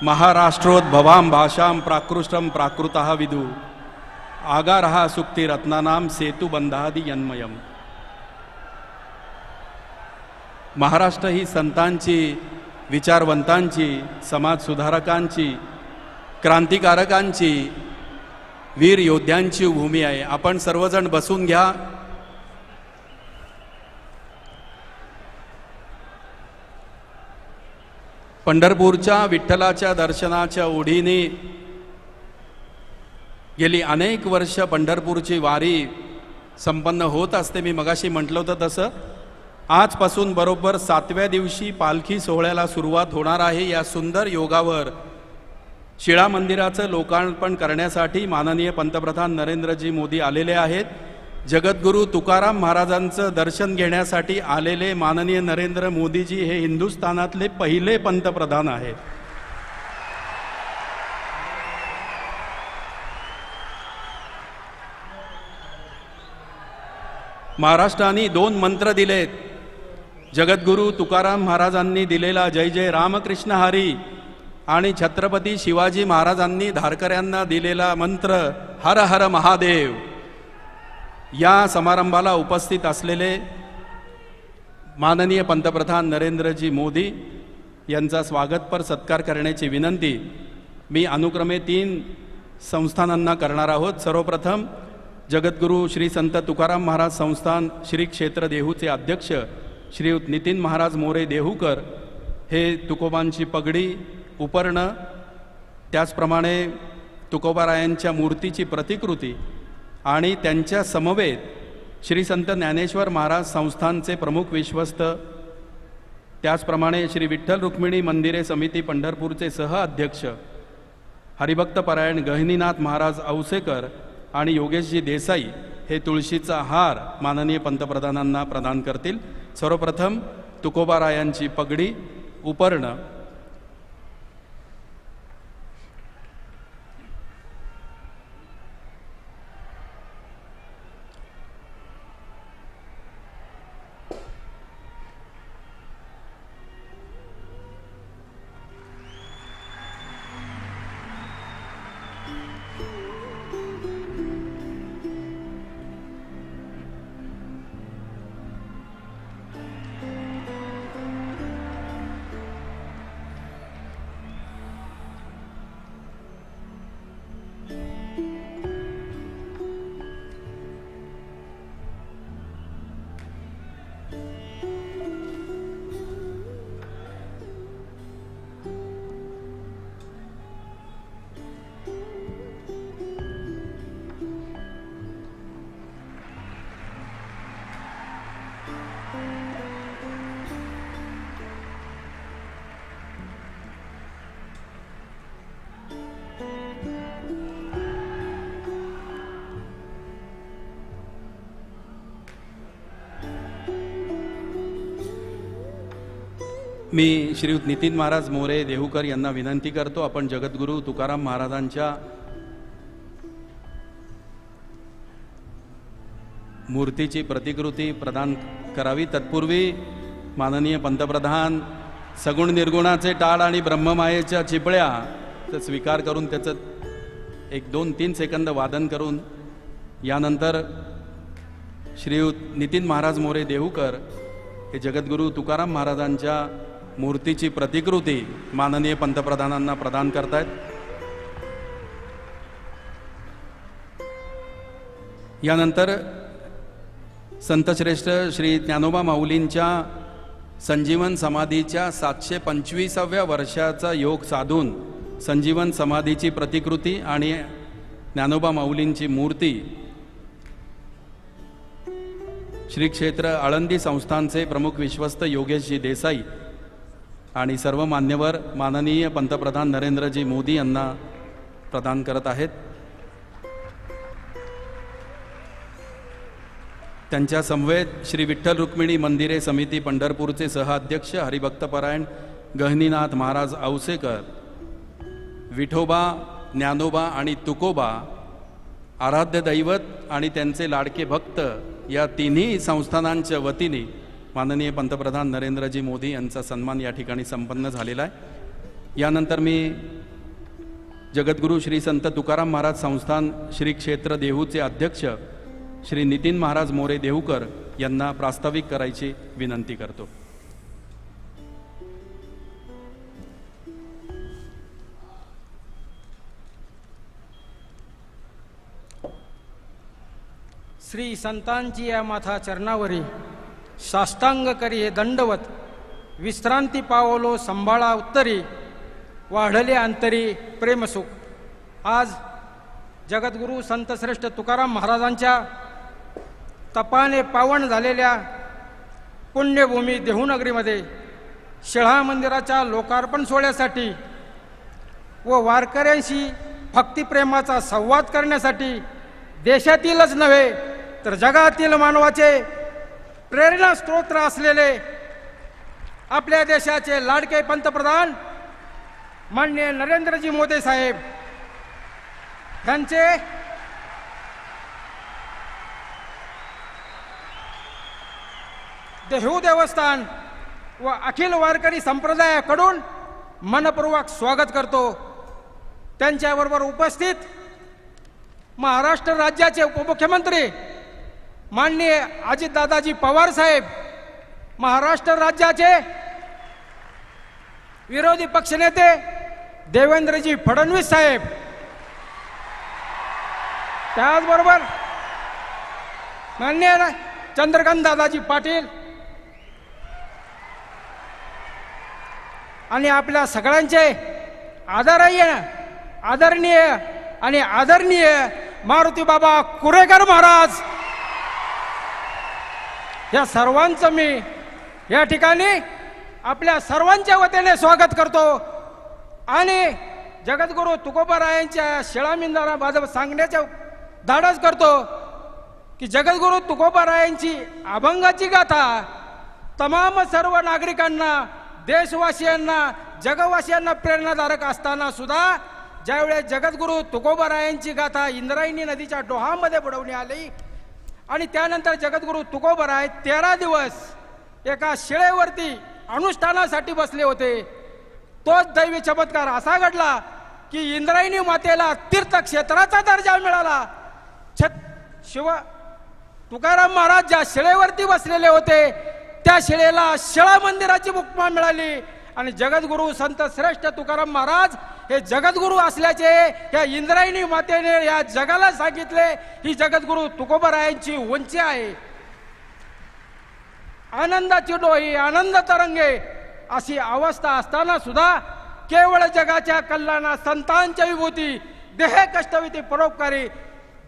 महाराष्ट्रोद्भवां भाषां प्राकृष्टं प्राकृतः विदु आगारः सुक्तिरत्नानां सेतुबंधादि यन्मयम्. महाराष्ट्र ही संतांची, विचारवंतांची, समाजसुधारकांची, क्रांतिकारकांची, वीर योद्ध्यांची भूमी आहे. आपण सर्वजण बसून घ्या. पंढरपूरच्या विठ्ठलाच्या दर्शनाच्या ओढीने गेली अनेक वर्ष पंढरपूरची वारी संपन्न होत असते. मी मगाशी म्हटलं होतं तसं आजपासून बरोबर 7व्या दिवशी पालखी सोहळ्याला सुरुवात होणार आहे. या सुंदर योगावर शिळा मंदिराचं लोकार्पण करण्यासाठी माननीय पंतप्रधान नरेंद्रजी मोदी आलेले आहेत. जगद्गुरू तुकाराम महाराजांचं दर्शन घेण्यासाठी आलेले माननीय नरेंद्र मोदीजी हे हिंदुस्थानातले पहिले पंतप्रधान आहेत. महाराष्ट्राने 2 मंत्र दिलेत. जगद्गुरू तुकाराम महाराजांनी दिलेला जय जय रामकृष्ण हरी आणि छत्रपती शिवाजी महाराजांनी धारकऱ्यांना दिलेला मंत्र हर हर महादेव. या समारंभाला उपस्थित असलेले माननीय पंतप्रधान नरेंद्रजी मोदी यांचा स्वागतपर सत्कार करण्याची विनंती मी अनुक्रमे 3 संस्थानांना करणार आहोत. सर्वप्रथम जगद्गुरू श्री संत तुकाराम महाराज संस्थान श्री क्षेत्र देहूचे अध्यक्ष श्रीयुत नितीन महाराज मोरे देहूकर हे तुकोबांची पगडी, उपर्ण, त्याचप्रमाणे तुकोबारायांच्या मूर्तीची प्रतिकृती आणि त्यांच्या समवेत श्री संत ज्ञानेश्वर महाराज संस्थानचे प्रमुख विश्वस्त, त्याचप्रमाणे श्री विठ्ठल रुक्मिणी मंदिरे समिती पंढरपूरचे सहअध्यक्ष हरिभक्तपरायण गहिनीनाथ महाराज औसेकर आणि योगेशजी देसाई हे तुळशीचा हार माननीय पंतप्रधानांना प्रदान करतील. सर्वप्रथम तुकोबारायांची पगडी, उपर्ण. मी श्रीयुत नितीन महाराज मोरे देहूकर यांना विनंती करतो, आपण जगद्गुरू तुकाराम महाराजांच्या मूर्तीची प्रतिकृती प्रदान करावी. तत्पूर्वी माननीय पंतप्रधान सगुण निर्गुणाचे टाळ आणि ब्रह्ममायेच्या चिपळ्या स्वीकार करून त्याचं 1-2-3 सेकंद वादन करून यानंतर श्रीयुत नितीन महाराज मोरे देहूकर हे जगद्गुरू तुकाराम महाराजांच्या मूर्तीची प्रतिकृती माननीय पंतप्रधानांना प्रदान करतायत. यानंतर संतश्रेष्ठ श्री ज्ञानोबा माऊलींच्या संजीवन समाधीच्या 725व्या वर्षाचा योग साधून संजीवन समाधीची प्रतिकृती आणि ज्ञानोबा माऊलींची मूर्ती श्री क्षेत्र आळंदी संस्थानचे प्रमुख विश्वस्त योगेशजी देसाई आणि सर्व मान्यवर माननीय पंतप्रधान नरेंद्रजी मोदी यांना प्रदान करत आहेत. त्यांच्या समवेत श्री विठ्ठल रुक्मिणी मंदिरे समिती पंढरपूरचे सहअध्यक्ष हरिभक्तपरायण गहिनीनाथ महाराज औसेकर, विठोबा, ज्ञानोबा आणि तुकोबा आराध्य दैवत आणि त्यांचे लाडके भक्त या तिन्ही संस्थानांच्या वतीने माननीय पंतप्रधान नरेंद्रजी मोदी यांचा सन्मान या ठिकाणी संपन्न झालेला आहे. यानंतर मी जगद्गुरू श्री संत तुकाराम महाराज संस्थान श्री क्षेत्र देहूचे अध्यक्ष श्री नितीन महाराज मोरे देहूकर यांना प्रास्ताविक करायची विनंती करतो. श्री संतांची या माथा चरणावरी साष्टांग करी हे दंडवत, विश्रांती पावलो संभाळा उत्तरी, वाढले अंतरी प्रेमसुख. आज जगद्गुरू संतश्रेष्ठ तुकाराम महाराजांच्या तपाने पावन झालेल्या पुण्यभूमी देहूनगरीमध्ये शिळा मंदिराच्या लोकार्पण सोहळ्यासाठी व वारकऱ्यांशी भक्तिप्रेमाचा संवाद करण्यासाठी देशातीलच नव्हे तर जगातील मानवाचे प्रेरणा स्तोत्र असलेले आपल्या देशाचे लाडके पंतप्रधान माननीय नरेंद्रजी मोदी साहेब यांचे देहू देवस्थान व अखिल वारकरी संप्रदायाकडून मनपूर्वक स्वागत करतो. त्यांच्याबरोबर उपस्थित महाराष्ट्र राज्याचे उपमुख्यमंत्री माननीय अजितदादाजी पवार साहेब, महाराष्ट्र राज्याचे विरोधी पक्षनेते देवेंद्रजी फडणवीस साहेब, त्याचबरोबर माननीय चंद्रकांत दादाजी पाटील आणि आपल्या सगळ्यांचे आदरणीय आणि आदरणीय मारुती बाबा कुरेकर महाराज, या सर्वांचं मी या ठिकाणी आपल्या सर्वांच्या वतीने स्वागत करतो. आणि जगद्गुरू तुकोबारायांच्या शिळामिंदारा सांगण्याच्या धाडस करतो की जगद्गुरू तुकोबारायांची अभंगाची गाथा तमाम सर्व नागरिकांना, देशवासियांना, जगवासियांना प्रेरणादायक असताना सुद्धा ज्यावेळेस जगद्गुरू तुकोबारायांची गाथा इंद्रायणी नदीच्या डोहामध्ये बुडवण्यात आली आणि त्यानंतर जगद्गुरू तुकोबाराय 13 दिवस एका शिळेवरती अनुष्ठानासाठी बसले होते, तोच दैवी चमत्कार असा घडला की इंद्रायणी मातेला तीर्थक्षेत्राचा दर्जा मिळाला. तुकाराम महाराज ज्या शिळेवरती बसलेले होते त्या शिळेला शिळा मंदिराची उपमा मिळाली आणि जगद्गुरू संत श्रेष्ठ तुकाराम महाराज हे जगद्गुरू असल्याचे या इंद्रायणी मातेने या जगाला सांगितले. ही जगद्गुरू तुकोबारायांची उंची आहे. आनंदाची डोही आनंद तरंगे अशी अवस्था असताना सुद्धा केवळ जगाच्या कल्याणा संतांच्या विभूती देह कष्टविती परोपकारी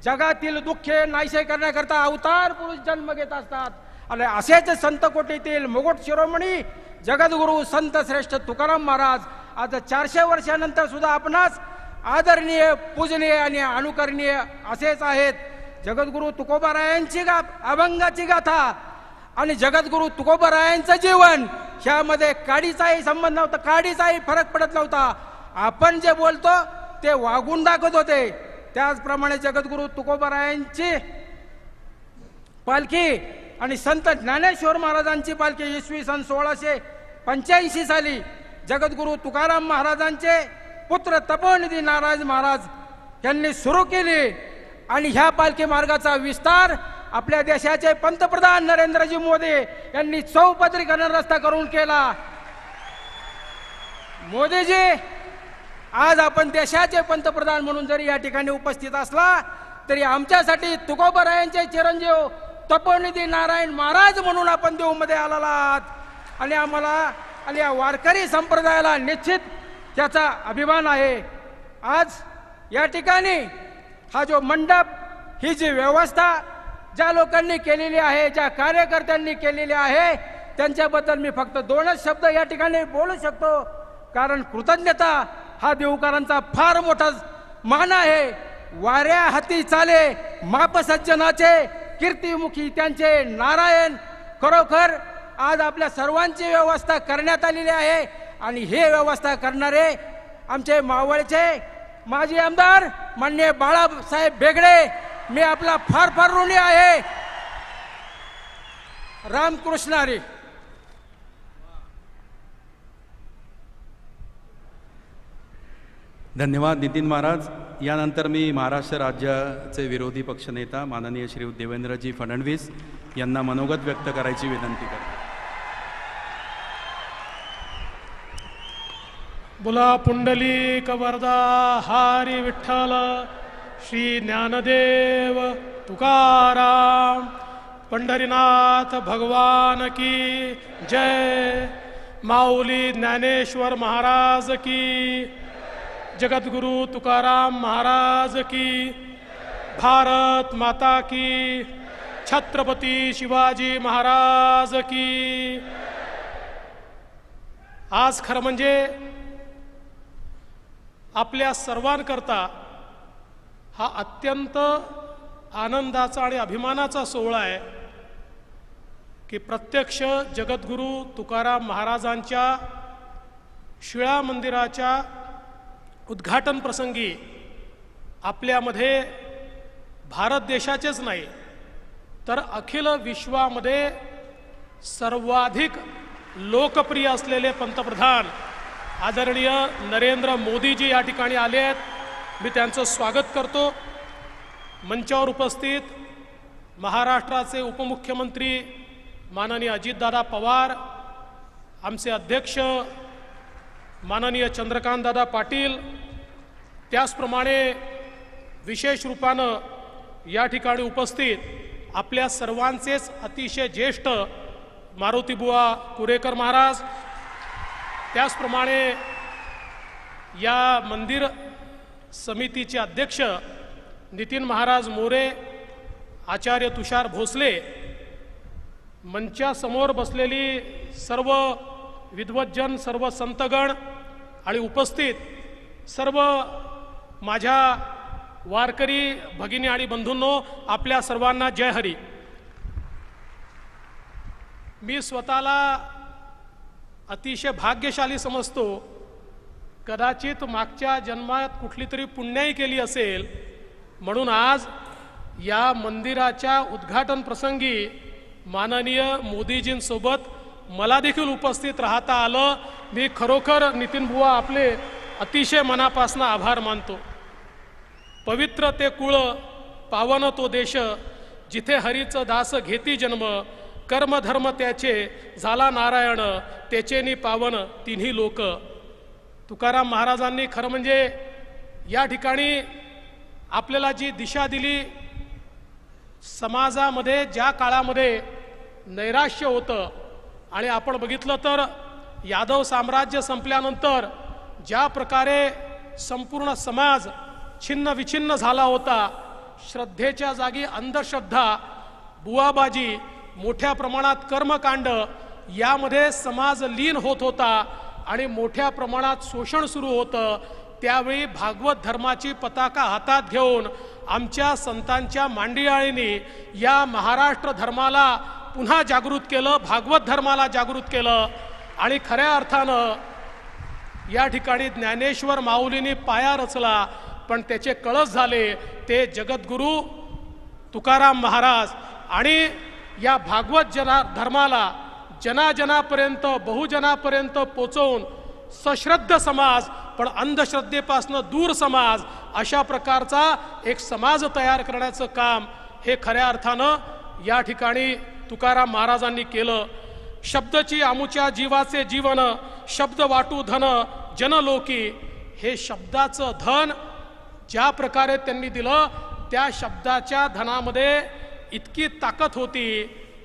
जगातील दुःखे नाहीसे करण्याकरता अवतार पुरुष जन्म घेत असतात. आणि असेच संत कोटीतील मुकुट शिरोमणी जगद्गुरू संत श्रेष्ठ तुकाराम महाराज आज 400 वर्षानंतर सुद्धा आपणास आदरणीय, पूजनीय आणि अनुकरणीय असेच आहेत. जगद्गुरू तुकोबारायांची अभंगाची गाथा आणि जगद्गुरू तुकोबारायांचं जीवन ह्यामध्ये काडीचाही संबंध नव्हता, काडीचाही फरक पडत नव्हता. आपण जे बोलतो ते वागून दाखवत होते. त्याचप्रमाणे जगद्गुरू तुकोबारायांची पालखी आणि संत ज्ञानेश्वर महाराजांची पालखी इसवी सन 1685 साली जगद्गुरू तुकाराम महाराजांचे पुत्र तपोनिधी नारायण महाराज यांनी सुरू केली आणि ह्या पालखी मार्गाचा विस्तार आपल्या देशाचे पंतप्रधान नरेंद्रजी मोदी यांनी चौपदरीकरण रस्ता करून केला. मोदीजी, आज आपण देशाचे पंतप्रधान म्हणून जरी या ठिकाणी उपस्थित असला तरी आमच्यासाठी तुकोबारायांचे चिरंजीव तपोनिधी नारायण महाराज म्हणून आपण देऊमध्ये आलेला आहात आणि आम्हाला आणि या वारकरी संप्रदायाला निश्चित त्याचा अभिमान आहे. आज या ठिकाणी हा जो मंडप, ही जी व्यवस्था ज्या लोकांनी केलेली आहे, ज्या कार्यकर्त्यांनी केलेली आहे, त्यांच्याबद्दल मी फक्त 2च शब्द या ठिकाणी बोलू शकतो. कारण कृतज्ञता हा देवकरांचा फार मोठा मान आहे. वाऱ्या हाती चाले माप सज्जनाचे, कीर्तिमुखी त्यांचे नारायण. खरोखर आज आपल्या सर्वांची व्यवस्था करण्यात आलेली आहे आणि हे व्यवस्था करणारे आमचे मावळचे माजी आमदार माननीय बाळासाहेब बेगडे, मी आपला फार फार ऋणी आहे. रामकृष्ण हरी. धन्यवाद नितीन महाराज. यानंतर मी महाराष्ट्र राज्याचे विरोधी पक्षनेता माननीय श्री देवेंद्रजी फडणवीस यांना मनोगत व्यक्त करायची विनंती करतो. बोला पुंडलिक वरदा हरी विठ्ठल श्री ज्ञानदेव तुकाराम पंढरीनाथ भगवान की जय. माऊली ज्ञानेश्वर महाराज की, जगद्गुरु तुकाराम महाराज की, भारत माता की, छत्रपती शिवाजी महाराज की. आज खरं म्हणजे आपल्या सर्वांकरता हा अत्यंत आनंदाचा आणि अभिमानाचा सोहळा आहे की प्रत्यक्ष जगद्गुरू तुकाराम महाराजांच्या शिळा मंदिराच्या उद्घाटन प्रसंगी आपल्यामध्ये भारत देशाचेच नाही तर अखिल विश्वामध्ये सर्वाधिक लोकप्रिय असलेले पंतप्रधान आदरणीय नरेंद्र मोदीजी या ठिकाणी आले आहेत. मी त्यांचं स्वागत करतो. मंचावर उपस्थित महाराष्ट्राचे उपमुख्यमंत्री माननीय अजितदादा पवार, आमचे अध्यक्ष माननीय चंद्रकांतदादा पाटील, त्याचप्रमाणे विशेष रूपानं या ठिकाणी उपस्थित आपल्या सर्वांचेच अतिशय ज्येष्ठ मारुतीबुवा कुरेकर महाराज, त्याचप्रमाणे या मंदिर समितीचे अध्यक्ष नितीन महाराज मोरे, आचार्य तुषार भोसले, मंचासमोर बसलेली सर्व विद्वज्जन, सर्व संतगण आणि उपस्थित सर्व माझ्या वारकरी भगिनी आणि बंधूंनो, आपल्या सर्वांना जय हरी. मी स्वतःला अतिशय भाग्यशाली समजतो. कदाचित मागच्या जन्मात कुठली तरी पुण्याई केली असेल म्हणून आज या मंदिराच्या उद्घाटन प्रसंगी माननीय मोदीजींसोबत मला देखील उपस्थित राहता आलं. मी खरोखर नितीन बुवा आपले अतिशय मनापासून आभार मानतो. पवित्र ते कुळ, पावन तो देश, जिथे हरीचं दास घेती जन्म, कर्म धर्म त्याचे झाला नारायण, त्याचेनी पावन तिन्ही लोक. तुकाराम महाराजांनी खरं म्हणजे या ठिकाणी आपल्याला जी दिशा दिली, समाजामध्ये ज्या काळामध्ये नैराश्य होतं आणि आपण बघितलं तर यादव साम्राज्य संपल्यानंतर ज्या प्रकारे संपूर्ण समाज छिन्न विछिन्न झाला होता, श्रद्धेच्या जागी अंधश्रद्धा, बुवाबाजी, मोठ्या प्रमाणात कर्मकांड यामध्ये समाज लीन होत होता आणि मोठ्या प्रमाणात शोषण सुरू होतं. त्यावेळी भागवत धर्माची पताका हातात घेऊन आमच्या संतांच्या मांडियाळींनी या महाराष्ट्र धर्माला पुन्हा जागृत केलं, भागवत धर्माला जागृत केलं. आणि खऱ्या अर्थानं या ठिकाणी ज्ञानेश्वर माऊलींनी पाया रचला, पण त्याचे कळस झाले ते जगद्गुरू तुकाराम महाराज. आणि या भागवत धर्माला जनाजनापर्यंत, बहुजनापर्यंत पोचवून सश्रद्ध समाज पण अंधश्रद्धेपासून दूर समाज अशा प्रकारचा एक समाज तयार करण्याचं काम हे खऱ्या अर्थानं या ठिकाणी तुकाराम महाराजांनी केलं. शब्दची आमुच्या जीवाचे जीवन, शब्द वाटू धन जनलोकी. हे शब्दाचं धन ज्या प्रकारे त्यांनी दिलं, त्या शब्दाच्या धनामध्ये इतकी ताकद होती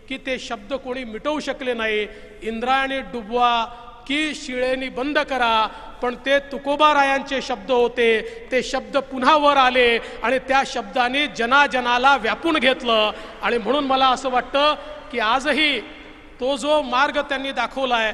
की ते शब्द कोणी मिटवू शकले नाही. इंद्रायणी डुबवा की शिळेनी बंद करा, पण ते तुकोबारायांचे शब्द होते. ते शब्द पुन्हा वर आले आणि त्या शब्दाने जनाजनाला व्यापून घेतलं. आणि म्हणून मला असं वाटतं की आजही तो जो मार्ग त्यांनी दाखवलाय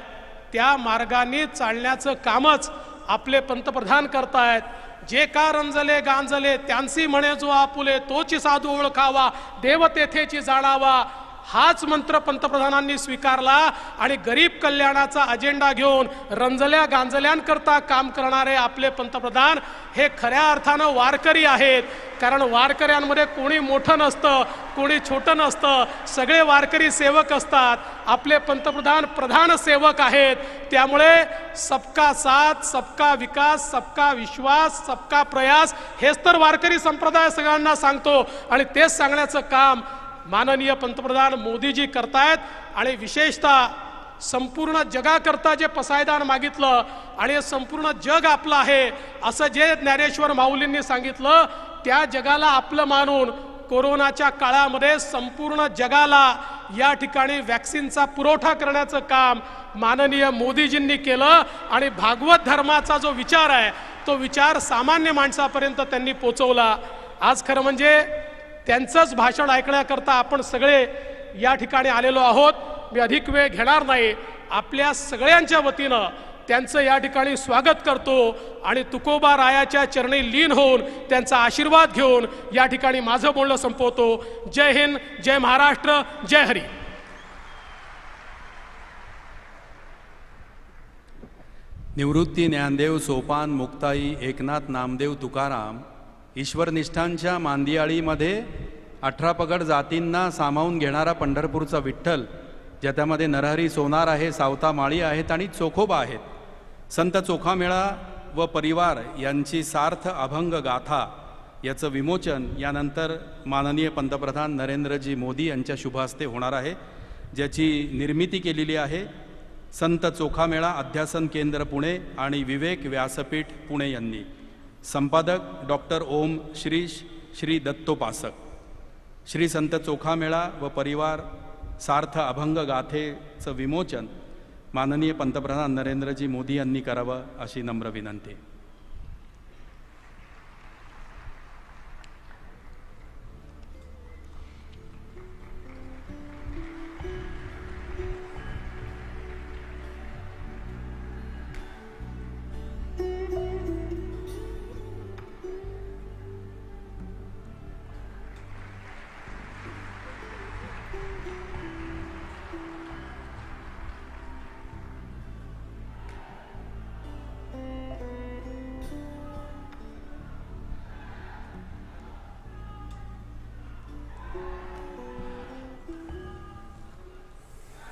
त्या मार्गाने चालण्याचं कामच आपले पंतप्रधान करतायत. जे का रंजले गांजले त्यांची म्हणे जो आपुले, तोची साधू ओळखावा, देव तेथेची जाणावा. हाच मंत्र पंतप्रधानांनी स्वीकारला आणि गरीब कल्याणाचा अजेंडा घेऊन रंजल्या गांजल्यांकरता काम करणारे आपले पंतप्रधान हे खऱ्या अर्थानं वारकरी आहेत. कारण वारकऱ्यांमध्ये कोणी मोठं नसतं, कोणी छोटं नसतं, सगळे वारकरी सेवक असतात. आपले पंतप्रधान प्रधान सेवक आहेत. त्यामुळे सबका साथ, सबका विकास, सबका विश्वास, सबका प्रयास हेच तर वारकरी संप्रदाय सगळ्यांना सांगतो आणि तेच सांगण्याचं काम माननीय पंतप्रधान मोदीजी करतायत. आणि विशेषतः संपूर्ण जगाकरता जे पसायदान मागितलं आणि संपूर्ण जग आपलं आहे असं जे ज्ञानेश्वर माऊलींनी सांगितलं, त्या जगाला आपलं मानून कोरोनाच्या काळामध्ये संपूर्ण जगाला या ठिकाणी वॅक्सिनचा पुरवठा करण्याचं काम माननीय मोदीजींनी केलं. आणि भागवत धर्माचा जो विचार आहे तो विचार सामान्य माणसापर्यंत त्यांनी पोचवला. आज खरं म्हणजे त्यांचंच भाषण ऐकण्याकरता आपण सगळे या ठिकाणी आलेलो आहोत. मी अधिक वेळ घेणार नाही. आपल्या सगळ्यांच्या वतीनं त्यांचं या ठिकाणी स्वागत करतो आणि तुकोबा रायाच्या चरणी लीन होऊन त्यांचा आशीर्वाद घेऊन या ठिकाणी माझं बोलणं संपवतो. जय हिंद, जय महाराष्ट्र, जय हरी. निवृत्ती ज्ञानदेव सोपान मुक्ताई एकनाथ नामदेव तुकाराम ईश्वरनिष्ठांच्या मांदियाळीमध्ये 18 पगड जातींना सामावून घेणारा पंढरपूरचा विठ्ठल, ज्याच्यामध्ये नरहरी सोनार आहे, सावता माळी आहेत आणि चोखोबा आहेत. संत चोखामेळा व परिवार यांची सार्थ अभंग गाथा याचं विमोचन यानंतर माननीय पंतप्रधान नरेंद्रजी मोदी यांच्या शुभहस्ते होणार आहे, ज्याची निर्मिती केलेली आहे संत चोखामेळा अध्यासन केंद्र पुणे आणि विवेक व्यासपीठ पुणे यांनी. संपादक डॉक्टर ओम श्री दत्तोपासक. श्री संत चोखामेळा व परिवार सार्थ अभंग गाथेचं विमोचन माननीय पंतप्रधान नरेंद्रजी मोदी यांनी करावं अशी नम्र विनंती.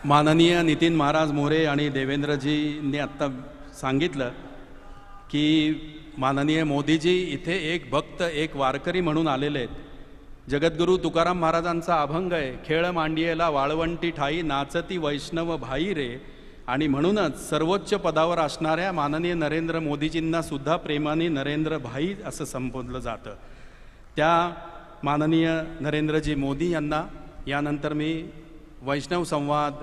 माननीय नितीन महाराज मोरे आणि देवेंद्रजींनी आत्ता सांगितलं की माननीय मोदीजी इथे एक भक्त, एक वारकरी म्हणून आलेले आहेत. जगद्गुरू तुकाराम महाराजांचा अभंग आहे, खेळ मांडियेला वाळवंटी ठाई नाचती वैष्णव भाई रे. आणि म्हणूनच सर्वोच्च पदावर असणाऱ्या माननीय नरेंद्र मोदीजींना सुद्धा प्रेमाने नरेंद्र भाई असं संबोधलं जातं. त्या माननीय नरेंद्रजी मोदी यांना यानंतर मी वैष्णव संवाद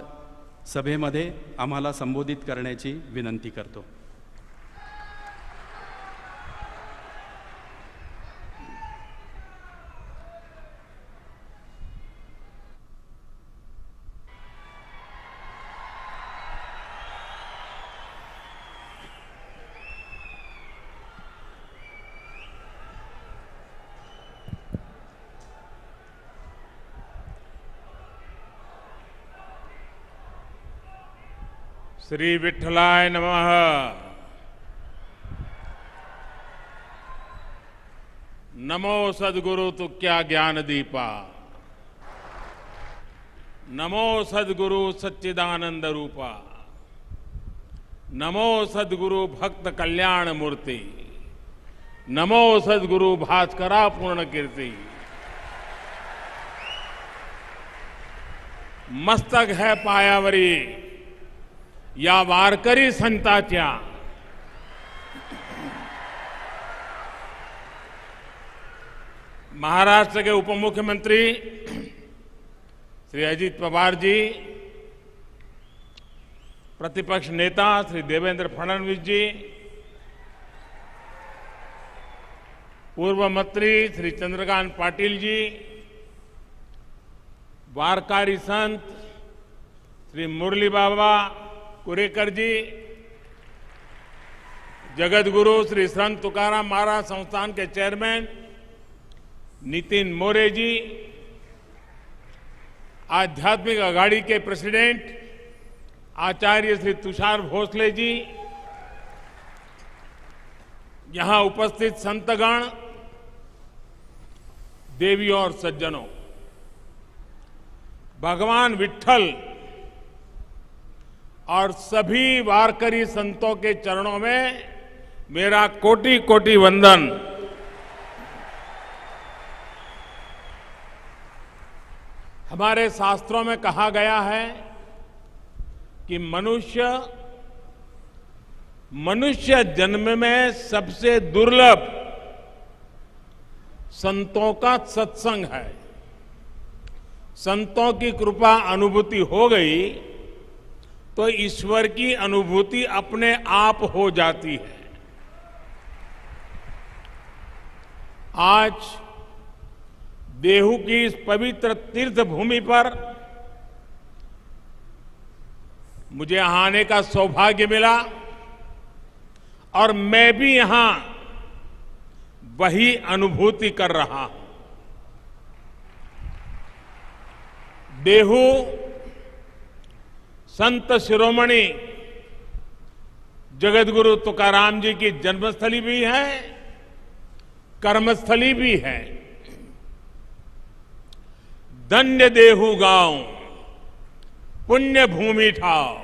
सभेमध्ये आम्हाला संबोधित करण्याची विनंती करतो. श्री विठ्ठलाय नमः. नमो सद्गुरु तुक्या ज्ञानदीपा. नमो सद्गुरु सच्चिदानंद रूपा. नमो सद्गुरु भक्त कल्याण मूर्ती. नमो सद्गुरु भास्करा पूर्ण कीर्ती. मस्तक है पायावरी या वारकरी संतांच्या महाराष्ट्र के उपमुख्यमंत्री श्री अजित पवार जी, प्रतिपक्ष नेता श्री देवेंद्र फडणवीस जी, पूर्व मंत्री श्री चंद्रकांत पाटिल जी, वारकारी संत श्री मुरली बाबा कुरेकर जी, जगतगुरु श्री संत तुकाराम महाराज संस्थान के चेयरमैन नितिन मोरे जी, आध्यात्मिक आघाड़ी के प्रेसिडेंट आचार्य श्री तुषार भोसले जी, यहां उपस्थित संतगण, देवियों और सज्जनों, भगवान विट्ठल और सभी वारकरी संतों के चरणों में मेरा कोटि कोटि वंदन। हमारे शास्त्रों में कहा गया है कि मनुष्य जन्म में सबसे दुर्लभ संतों का सत्संग है। संतों की कृपा अनुभूति हो गई तो ईश्वर की अनुभूति अपने आप हो जाती है। आज देहू की इस पवित्र तीर्थ भूमि पर मुझे यहां आने का सौभाग्य मिला और मैं भी यहां वही अनुभूति कर रहा हूं। देहू संत शिरोमणि जगतगुरु तुकाराम जी की जन्मस्थली भी है, कर्मस्थली भी है। धन्य देहू गांव, पुण्य भूमि ठाव,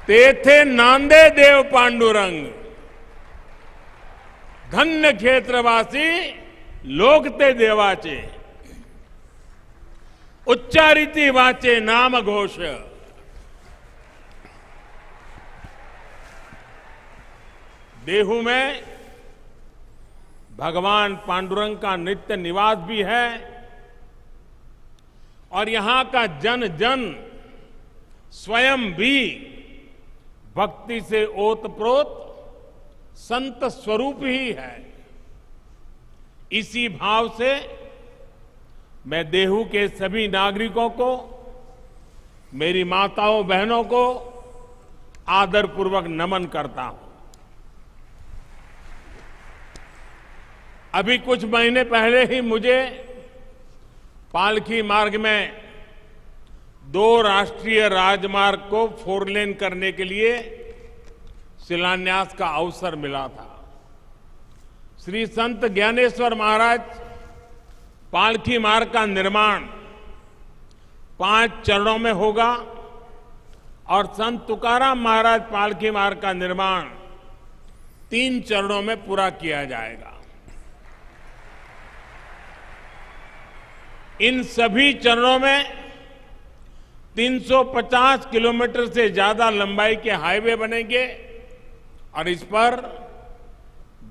तेथे नांदे देव पांडुरंग, धन्य क्षेत्रवासी लोकते देवाचे, उच्चारिती वाचे नाम घोष। देहू में भगवान पांडुरंग का नित्य निवास भी है और यहां का जन जन स्वयं भी भक्ति से ओतप्रोत संत स्वरूप ही है। इसी भाव से मैं देहू के सभी नागरिकों को, मेरी माताओं बहनों को आदरपूर्वक नमन करता हूं। अभी कुछ महीने पहले ही मुझे पालकी मार्ग में 2 राष्ट्रीय राजमार्ग को 4 लेन करने के लिए शिलान्यास का अवसर मिला था। श्री संत ज्ञानेश्वर महाराज पालकी मार्ग का निर्माण 5 चरणों में होगा और संत तुकाराम महाराज पालकी मार्ग का निर्माण 3 चरणों में पूरा किया जाएगा। इन सभी चरणों में 350 किलोमीटर से ज्यादा लंबाई के हाईवे बनेंगे और इस पर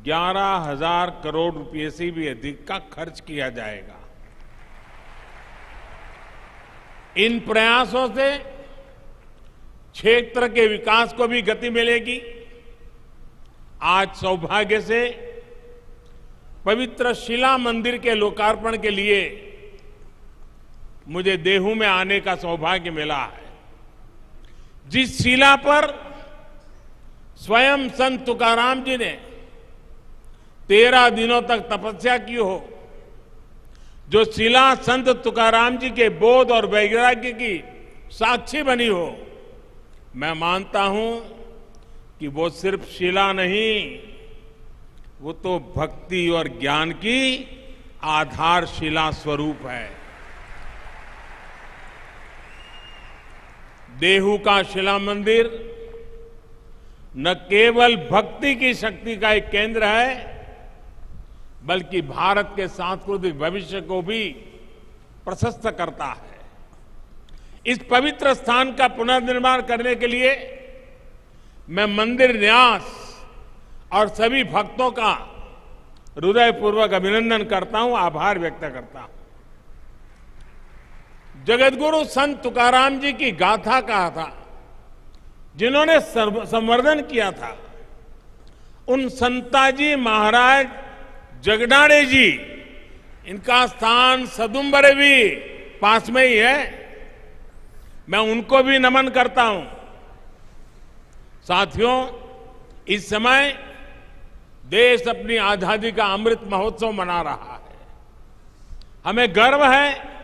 11,000 करोड़ रुपए से भी अधिक का खर्च किया जाएगा। इन प्रयासों से क्षेत्र के विकास को भी गति मिलेगी। आज सौभाग्य से पवित्र शिला मंदिर के लोकार्पण के लिए मुझे देहू में आने का सौभाग्य मिला है। जिस शिला पर स्वयं संत तुकाराम जी ने 13 दिनों तक तपस्या की हो, जो शिला संत तुकाराम जी के बोध और वैराग्य की साक्षी बनी हो, मैं मानता हूं कि वो सिर्फ शिला नहीं, वो तो भक्ति और ज्ञान की आधारशिला स्वरूप है। देहू का शिला मंदिर न केवल भक्ति की शक्ति का एक केंद्र है, बल्कि भारत के सांस्कृतिक भविष्य को भी प्रशस्त करता है। इस पवित्र स्थान का पुनर्निर्माण करने के लिए मैं मंदिर न्यास और सभी भक्तों का हृदयपूर्वक अभिनंदन करता हूं, आभार व्यक्त करता हूं। जगतगुरु संत तुकाराम जी की गाथा कहा था, जिन्होंने संवर्धन किया था, उन संताजी महाराज जगनाड़े जी, इनका स्थान सदुम्बरे भी पास में ही है। मैं उनको भी नमन करता हूं। साथियों, इस समय देश अपनी आजादी का अमृत महोत्सव मना रहा है। हमें गर्व है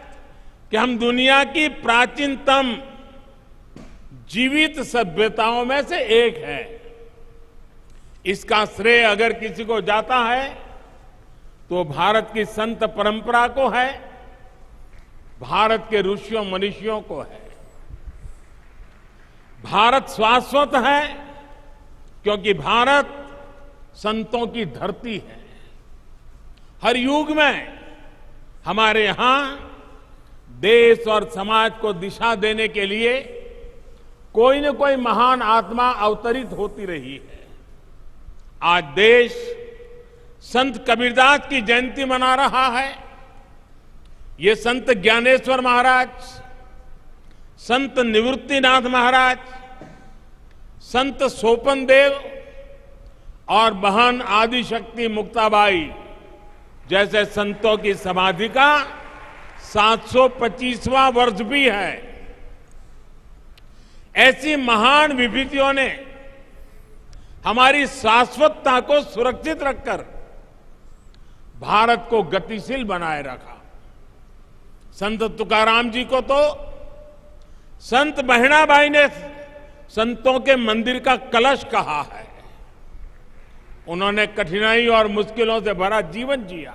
कि हम दुनिया की प्राचीनतम जीवित सभ्यताओं में से एक है। इसका श्रेय अगर किसी को जाता है तो भारत की संत परंपरा को है, भारत के ऋषियों मनीषियों को है। भारत शाश्वत है क्योंकि भारत संतों की धरती है। हर युग में हमारे यहां देश और समाज को दिशा देने के लिए कोई न कोई महान आत्मा अवतरित होती रही है। आज देश संत कबीरदास की जयंती मना रहा है। ये संत ज्ञानेश्वर महाराज, संत निवृत्तिनाथ महाराज, संत सोपन देव और बहन आदिशक्ति मुक्ताबाई जैसे संतों की समाधि का 725वां वर्ष भी है। ऐसी महान विभूतियों ने हमारी शाश्वतता को सुरक्षित रखकर भारत को गतिशील बनाए रखा। संत तुकाराम जी को तो संत बहनाबाई ने संतों के मंदिर का कलश कहा है। उन्होंने कठिनाई और मुश्किलों से भरा जीवन जिया।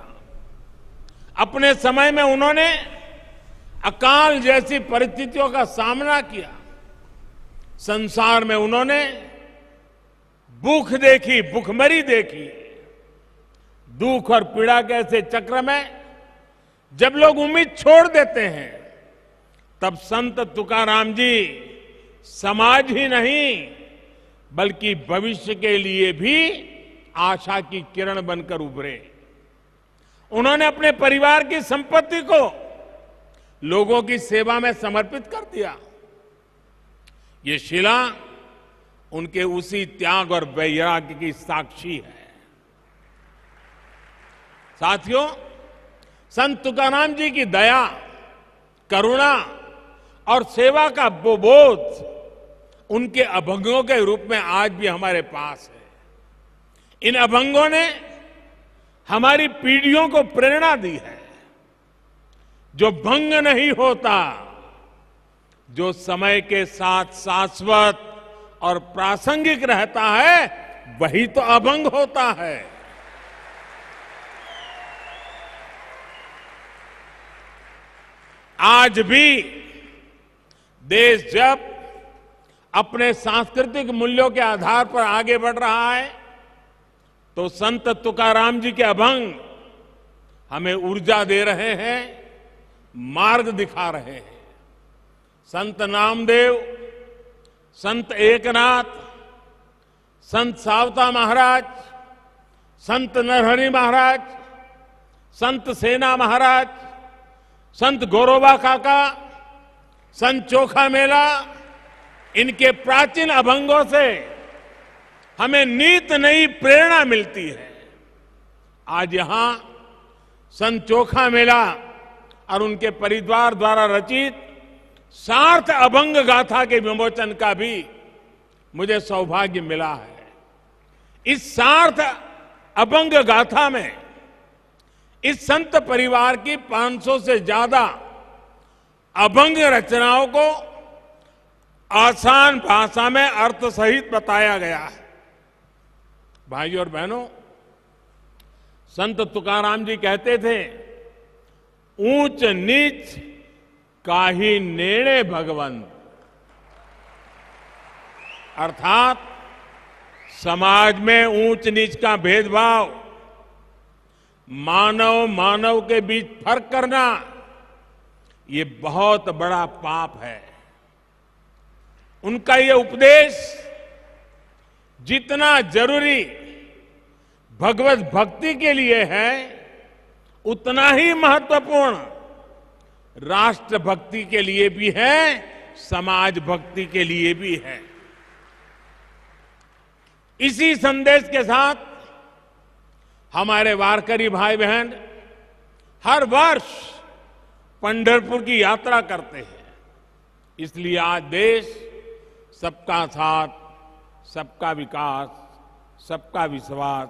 अपने समय में उन्होंने अकाल जैसी परिस्थितियों का सामना किया। संसार में उन्होंने भूख देखी, भूखमरी देखी। दुख और पीड़ा के ऐसे चक्र में जब लोग उम्मीद छोड़ देते हैं, तब संत तुकाराम जी समाज ही नहीं बल्कि भविष्य के लिए भी आशा की किरण बनकर उभरे। उन्होंने अपने परिवार की संपत्ति को लोगों की सेवा में समर्पित कर दिया। ये शिला उनके उसी त्याग और वैराग्य की साक्षी है। साथियों, संत तुकाराम जी की दया, करुणा और सेवा का वो बोध उनके अभंगों के रूप में आज भी हमारे पास है। इन अभंगों ने हमारी पीढ़ियों को प्रेरणा दी है। जो भंग नहीं होता, जो समय के साथ शाश्वत और प्रासंगिक रहता है, वही तो अभंग होता है। आज भी देश जब अपने सांस्कृतिक मूल्यों के आधार पर आगे बढ़ रहा है, तो संत तुकाराम जी के अभंग हमें ऊर्जा दे रहे हैं, मार्ग दिखा रहे हैं। संत नामदेव, संत एकनाथ, संत सावता महाराज, संत नरहरि महाराज, संत सेना महाराज, संत गौरोबा काका, संत चोखा मेला, इनके प्राचीन अभंगों से हमें नित नई प्रेरणा मिलती है। आज यहां संत चोखा मेला और उनके परिवार द्वारा रचित सार्थ अभंग गाथा के विमोचन का भी मुझे सौभाग्य मिला है। इस सार्थ अभंग गाथा में इस संत परिवार की 500 से ज्यादा अभंग रचनाओं को आसान भाषा में अर्थ सहित बताया गया है। भाइयों और बहनों, संत तुकाराम जी कहते थे, ऊंच नीच काहि नेड़े भगवंत। अर्थात समाज में ऊंच नीच का भेदभाव, मानव मानव के बीच फर्क करना, ये बहुत बड़ा पाप है। उनका ये उपदेश जितना जरूरी भगवत भक्ति के लिए है, उतना ही महत्वपूर्ण राष्ट्र भक्ति के लिए भी है, समाज भक्ति के लिए भी है। इसी संदेश के साथ हमारे वारकरी भाई बहन हर वर्ष पंढरपुर की यात्रा करते हैं। इसलिए आज देश सबका साथ, सबका विकास, सबका विश्वास,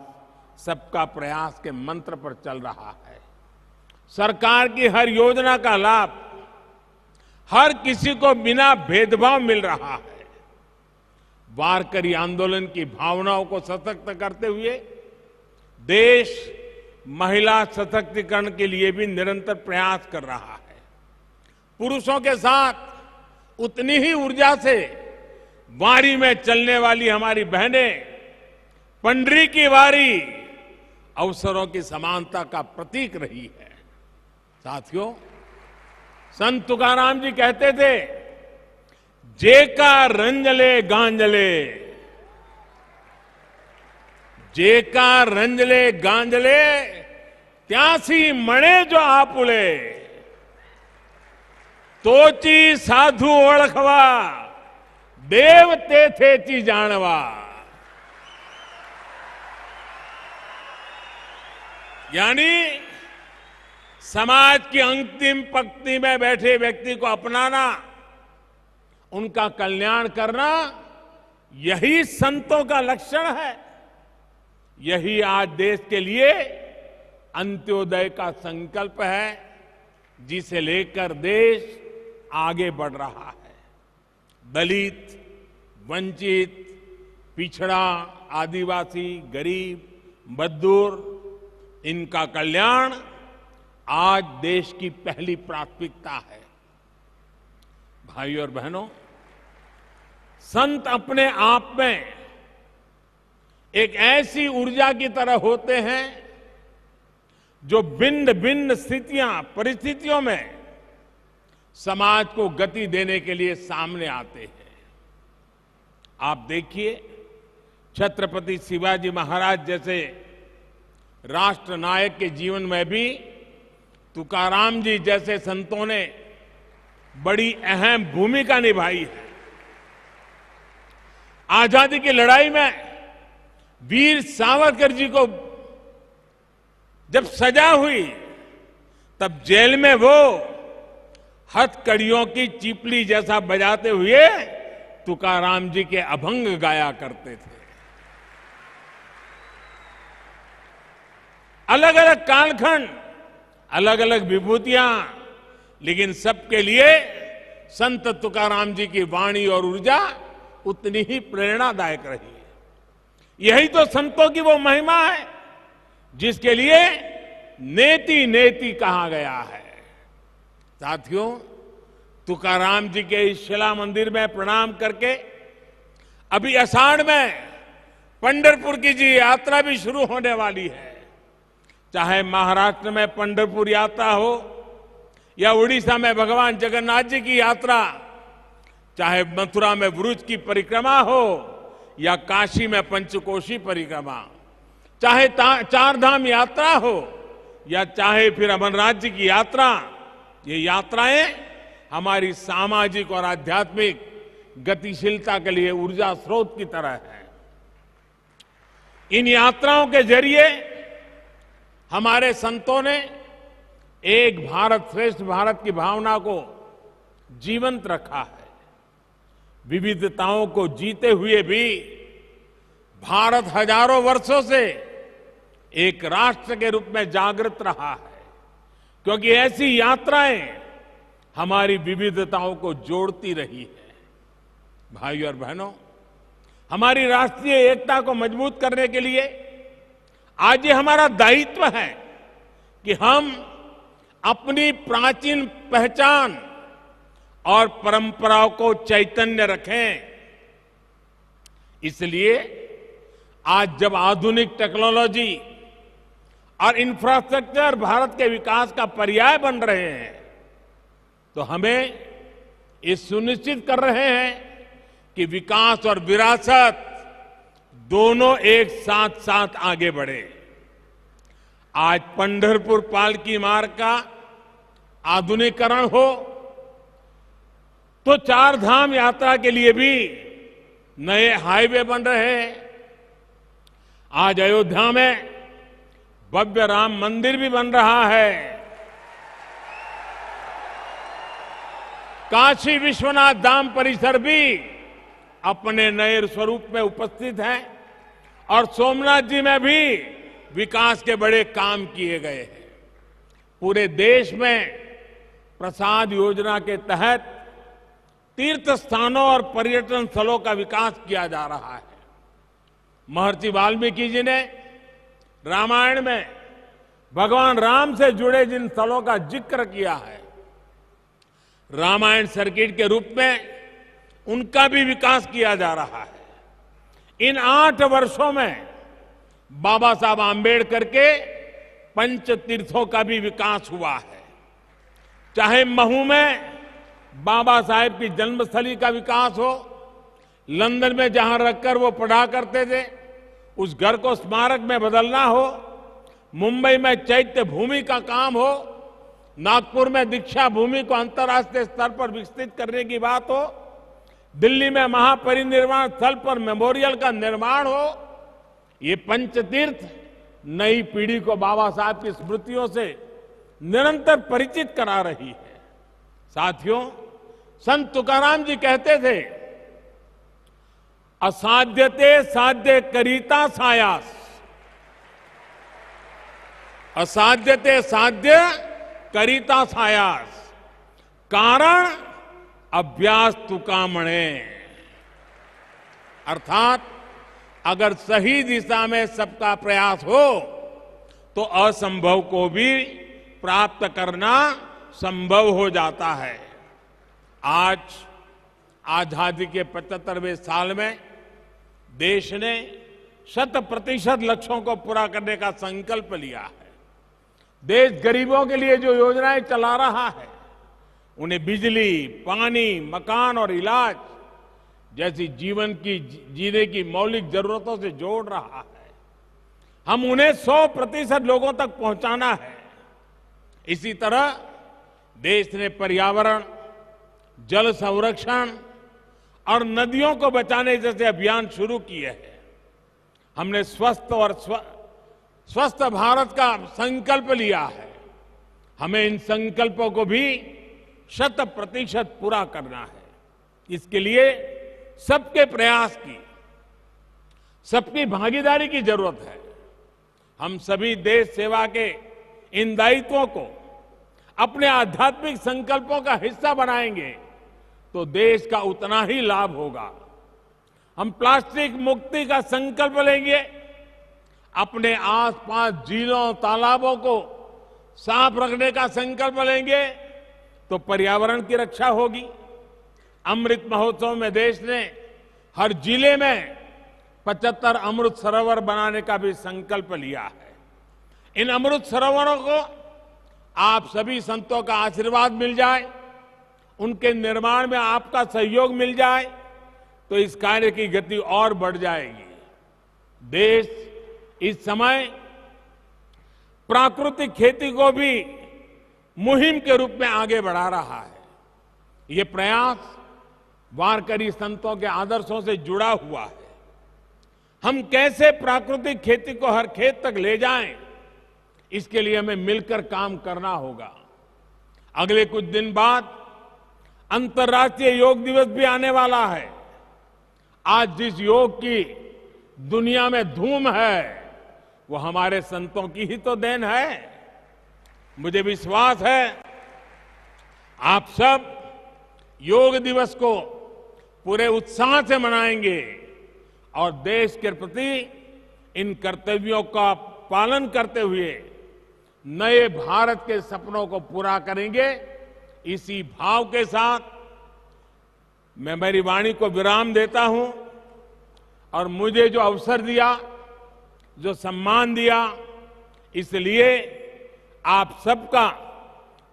सबका प्रयास के मंत्र पर चल रहा है। सरकार की हर योजना का लाभ हर किसी को बिना भेदभाव मिल रहा है। वारकरी आंदोलन की भावनाओं को सशक्त करते हुए देश महिला सशक्तिकरण के लिए भी निरंतर प्रयास कर रहा है। पुरुषों के साथ उतनी ही ऊर्जा से वारी में चलने वाली हमारी बहनें पंडरी की वारी अवसरों की समानता का प्रतीक रही है। साथियों, संत तुकाराम जी कहते थे, जेका रंजले गांजले, जेका रंजले गांजले, त्यासी मणे जो आपुले, तोची साधु ओळखवा, देव तेथेची जाणवा। यानी समाज की अंतिम पंक्ति में बैठे व्यक्ति को अपनाना, उनका कल्याण करना, यही संतों का लक्षण है। यही आज देश के लिए अंत्योदय का संकल्प है, जिसे लेकर देश आगे बढ़ रहा है। दलित, वंचित, पिछड़ा, आदिवासी, गरीब, मजदूर, इनका कल्याण आज देश की पहली प्राथमिकता है। भाइयों और बहनों, संत अपने आप में एक ऐसी ऊर्जा की तरह होते हैं जो भिन्न भिन्न स्थितियां, परिस्थितियों में समाज को गति देने के लिए सामने आते हैं। आप देखिए, छत्रपति शिवाजी महाराज जैसे राष्ट्र नायक के जीवन में भी तुकाराम जी जैसे संतों ने बड़ी अहम भूमिका निभाई है। आजादी की लड़ाई में वीर सावरकर जी को जब सजा हुई, तब जेल में वो हथकड़ियों की चिपली जैसा बजाते हुए तुकाराम जी के अभंग गाया करते थे। अलग अलग कालखंड, अलग अलग विभूतियां, लेकिन सबके लिए संत तुकाराम जी की वाणी और ऊर्जा उतनी ही प्रेरणादायक रही है। यही तो संतों की वो महिमा है जिसके लिए नेति नेति कहा गया है। साथियों, तुकाराम जी के इस शिला मंदिर में प्रणाम करके अभी आषाढ़ में पंढरपुर की जी यात्रा भी शुरू होने वाली है। चाहे महाराष्ट्र में पंढरपुर यात्रा हो या उड़ीसा में भगवान जगन्नाथ जी की यात्रा, चाहे मथुरा में व्रज की परिक्रमा हो या काशी में पंचकोशी परिक्रमा, चाहे चार धाम यात्रा हो या चाहे फिर अमरनाथ जी की यात्रा, ये यात्राएं हमारी सामाजिक और आध्यात्मिक गतिशीलता के लिए ऊर्जा स्रोत की तरह है। इन यात्राओं के जरिए हमारे संतों ने एक भारत श्रेष्ठ भारत की भावना को जीवंत रखा है। विविधताओं को जीते हुए भी भारत हजारों वर्षों से एक राष्ट्र के रूप में जागृत रहा है, क्योंकि ऐसी यात्राएं हमारी विविधताओं को जोड़ती रही है। भाइयों और बहनों, हमारी राष्ट्रीय एकता को मजबूत करने के लिए आज ये हमारा दायित्व है कि हम अपनी प्राचीन पहचान और परंपराओं को चैतन्य रखें। इसलिए आज जब आधुनिक टेक्नोलॉजी और इंफ्रास्ट्रक्चर भारत के विकास का पर्याय बन रहे हैं, तो हमें ये सुनिश्चित कर रहे हैं कि विकास और विरासत दोनों एक साथ साथ आगे बढ़े। आज पंढरपुर पालकी मार्ग का आधुनिकीकरण हो, तो चार धाम यात्रा के लिए भी नए हाईवे बन रहे हैं। आज अयोध्या में भव्य राम मंदिर भी बन रहा है। काशी विश्वनाथ धाम परिसर भी अपने नए स्वरूप में उपस्थित है और सोमनाथ जी में भी विकास के बड़े काम किए गए हैं। पूरे देश में प्रसाद योजना के तहत तीर्थ स्थानों और पर्यटन स्थलों का विकास किया जा रहा है। महर्षि वाल्मीकि जी ने रामायण में भगवान राम से जुड़े जिन स्थलों का जिक्र किया है, रामायण सर्किट के रूप में उनका भी विकास किया जा रहा है। इन 8 वर्षों में बाबा साहब आंबेडकर के पंच तीर्थों का भी विकास हुआ है। चाहे महू में बाबा साहेब की जन्मस्थली का विकास हो, लंदन में जहां रखकर वो पढ़ा करते थे उस घर को स्मारक में बदलना हो, मुंबई में चैत्य भूमि का काम हो, नागपुर में दीक्षा भूमि को अंतर्राष्ट्रीय स्तर पर विकसित करने की बात हो, दिल्ली में महापरिनिर्वाण स्थल पर मेमोरियल का निर्माण हो, ये पंचतीर्थ नई पीढ़ी को बाबा साहब की स्मृतियों से निरंतर परिचित करा रही है। साथियों, संत तुकाराम जी कहते थे, असाध्यते साध्य करीता सायास, असाध्यते साध्य करीता सायास, कारण अभ्यास तुकामणे। अर्थात अगर सही दिशा में सबका प्रयास हो तो असंभव को भी प्राप्त करना संभव हो जाता है। आज आजादी के 75वें साल में देश ने 100% लक्ष्यों को पूरा करने का संकल्प लिया है। देश गरीबों के लिए जो योजनाएं चला रहा है, उन्हें बिजली, पानी, मकान और इलाज जैसी जीवन की जीने की मौलिक जरूरतों से जोड़ रहा है। हम उन्हें 100% लोगों तक पहुंचाना है। इसी तरह देश ने पर्यावरण, जल संरक्षण और नदियों को बचाने जैसे अभियान शुरू किए हैं। हमने स्वस्थ भारत का संकल्प लिया है। हमें इन संकल्पों को भी 100% पूरा करना है। इसके लिए सबके प्रयास की, सबकी भागीदारी की जरूरत है। हम सभी देश सेवा के इन दायित्वों को अपने आध्यात्मिक संकल्पों का हिस्सा बनाएंगे तो देश का उतना ही लाभ होगा। हम प्लास्टिक मुक्ति का संकल्प लेंगे, अपने आसपास झीलों, तालाबों को साफ रखने का संकल्प लेंगे तो पर्यावरण की रक्षा होगी। अमृत महोत्सव में देश ने हर जिले में 75 अमृत सरोवर बनाने का भी संकल्प लिया है। इन अमृत सरोवरों को आप सभी संतों का आशीर्वाद मिल जाए, उनके निर्माण में आपका सहयोग मिल जाए तो इस कार्य की गति और बढ़ जाएगी। देश इस समय प्राकृतिक खेती को भी मुहिम के रूप में आगे बढ़ा रहा है। ये प्रयास वारकरी संतों के आदर्शों से जुड़ा हुआ है। हम कैसे प्राकृतिक खेती को हर खेत तक ले जाएं, इसके लिए हमें मिलकर काम करना होगा। अगले कुछ दिन बाद अंतर्राष्ट्रीय योग दिवस भी आने वाला है। आज जिस योग की दुनिया में धूम है, वो हमारे संतों की ही तो देन है। मुझे विश्वास है आप सब योग दिवस को पूरे उत्साह से मनाएंगे और देश के प्रति इन कर्तव्यों का पालन करते हुए नए भारत के सपनों को पूरा करेंगे। इसी भाव के साथ मैं मेरी वाणी को विराम देता हूं और मुझे जो अवसर दिया, जो सम्मान दिया, इसलिए आप सबका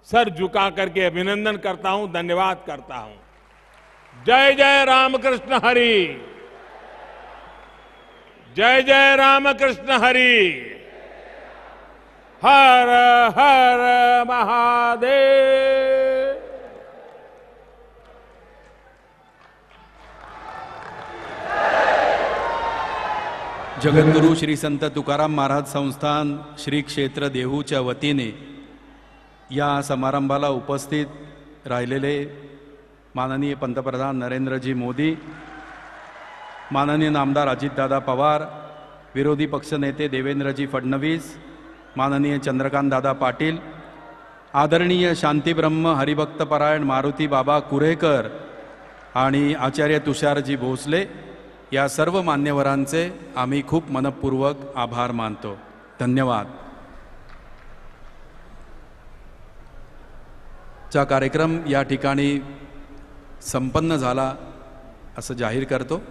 सर झुका करके अभिनंदन करता हूं, धन्यवाद करता हूं। जय जय रामकृष्ण हरि, जय जय रामकृष्ण हरि, हर हर महादेव। जगद्गुरू श्री संत तुकाराम महाराज संस्थान श्री क्षेत्र देहूच्या वतीने या समारंभाला उपस्थित राहिलेले माननीय पंतप्रधान नरेंद्रजी मोदी, माननीय नामदार अजितदादा पवार, विरोधी पक्षनेते देवेंद्रजी फडणवीस, माननीय चंद्रकांतदादा पाटील, आदरणीय शांतीब्रह्म हरिभक्तपरायण मारुती बाबा कुरेकर, आणि आचार्य तुषारजी भोसले या सर्व मान्यवरांचे आम्ही खूप मनपूर्वक आभार मानतो. धन्यवाद. चा कार्यक्रम या ठिकाणी संपन्न झाला असं जाहीर करतो.